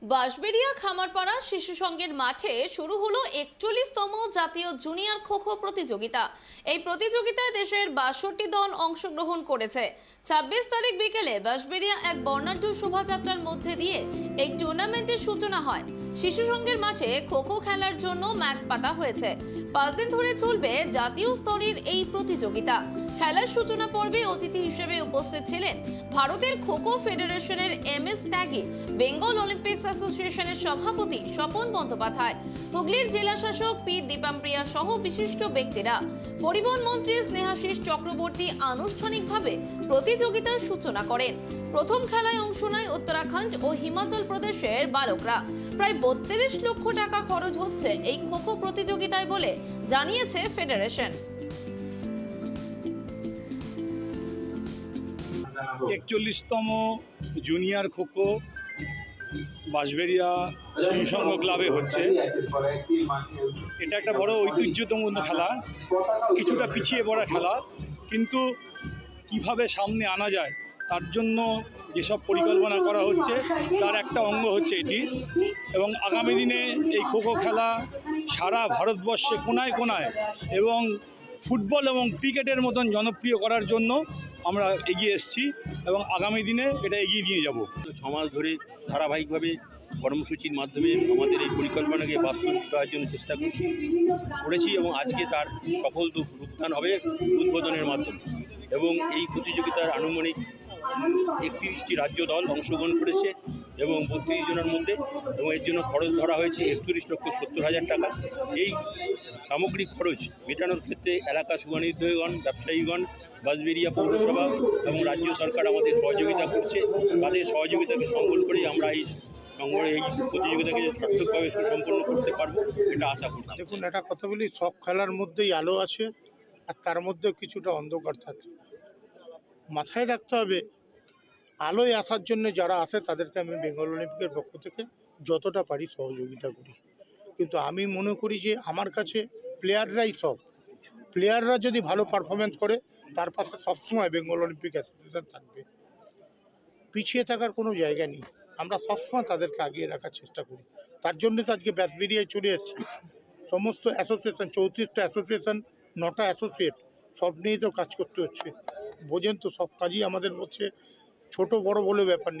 বাঁশবেড়িয়া খামারপাড়া শিশু সংঘের মাঠে শুরু হলো ৪১তম জাতীয় জুনিয়র খো-খো প্রতিযোগিতা। এই প্রতিযোগিতায় দেশের ৬২টি দল অংশগ্রহণ করেছে। ২৬ তারিখ বিকেলে বাঁশবেড়িয়া এক বর্ণাঢ্য শোভাযাত্রার মধ্যে দিয়ে এই টুর্নামেন্টের সূচনা হয়। শিশু সংঘের মাঠে খো-খো খেলার জন্য ম্যাট পাতা হয়েছে। ৫ দিন ধরে চলবে জাতীয় স্তরের এই প্রতিযোগিতা। খেলার সূচনা পর্বে অতিথি হিসেবে উপস্থিত ছিলেন ভারতের খো-খো ফেডারেশনের MS ত্যাগী, বেঙ্গল অলিম্পিক্স অ্যাসোসিয়েশনের সভাপতি স্বপন বন্দ্যোপাধ্যায়, হুগলির জেলা শাসক পি দীপামপ্রিয়া সহ বিশিষ্ট ব্যক্তিরা। পরিবহন মন্ত্রী স্নেহাশিস চক্রবর্তী আনুষ্ঠানিকভাবে প্রতিযোগিতার সূচনা করেন। প্রথম খেলায় অংশ নেয় উত্তরাখণ্ড ও হিমাচল প্রদেশের বালকরা। প্রায় ৩২ লক্ষ টাকা খরচ হচ্ছে এই খো-খো প্রতিযোগিতায় বলে জানিয়েছে ফেডারেশন। ৪১তম জুনিয়র খো-খো বাঁশবেড়িয়া শিশু সংঘ ক্লাবে হচ্ছে। এটা একটা বড় ঐতিহ্যতম খেলা, কিছুটা পিছিয়ে পড়া খেলা, কিন্তু কিভাবে সামনে আনা যায় তার জন্য যেসব পরিকল্পনা করা হচ্ছে তার একটা অঙ্গ হচ্ছে এটি। এবং আগামী দিনে এই খো-খো খেলা সারা ভারতবর্ষে কোনায় কোনায় এবং ফুটবল এবং ক্রিকেটের মতন জনপ্রিয় করার জন্য আমরা এগিয়ে এসেছি এবং আগামী দিনে এটা এগিয়ে নিয়ে যাব। 6 মাস ধরে ধারাবাহিকভাবে কর্মসূচির মাধ্যমে আমাদের এই পরিকল্পনাকে বাস্তবায়ন করার জন্য চেষ্টা করেছি এবং আজকে তার সফল রূপদান হবে উদ্বোধনের মাধ্যমে। এবং এই প্রতিযোগিতার আনুমানিক 31টি রাজ্য দল অংশগ্রহণ করেছে এবং 32 জনের মধ্যে, এবং এর জন্য খরচ ধরা হয়েছে 41,70,000 টাকা। এই সামগ্রিক খরচ মেটানোর ক্ষেত্রে এলাকা শুভানুধ্যায়ীগণ, ব্যবসায়ীগণ, বাঁশবেড়িয়া পৌরসভা এবং রাজ্য সরকার আমাদের সহযোগিতা করছে। তাদের সহযোগিতাকে সম্বল করেই আমরা এই প্রতিযোগিতাকে সার্থকভাবে সুসম্পন্ন করতে পারবো, এটা আশা করছি। দেখুন, একটা কথা বলি, সব খেলার মধ্যেই আলো আছে আর তার মধ্যেও কিছুটা অন্ধকার থাকে। মাথায় রাখতে হবে, আলোয় আসার জন্য যারা আসে তাদেরকে আমি বেঙ্গল অলিম্পিকের পক্ষ থেকে যতটা পারি সহযোগিতা করি। কিন্তু আমি মনে করি যে আমার কাছে প্লেয়াররাই সব। প্লেয়াররা যদি ভালো পারফরমেন্স করে তার পাশে সবসময় বেঙ্গল অলিম্পিক অ্যাসোসিয়েশন থাকবে। পিছিয়ে থাকার কোনো জায়গা নেই, আমরা সবসময় তাদেরকে আগিয়ে রাখার চেষ্টা করি। তার জন্য তো আজকে বাঁশবেড়িয়ায় চলে এসেছি। সমস্ত অ্যাসোসিয়েশন, 34টা অ্যাসোসিয়েশন, 9টা অ্যাসোসিয়েট, সব নিয়েই তো কাজ করতে হচ্ছে। বোঝেন তো, সব কাজই আমাদের হচ্ছে, ছোট বড় বলে ব্যাপার নেই।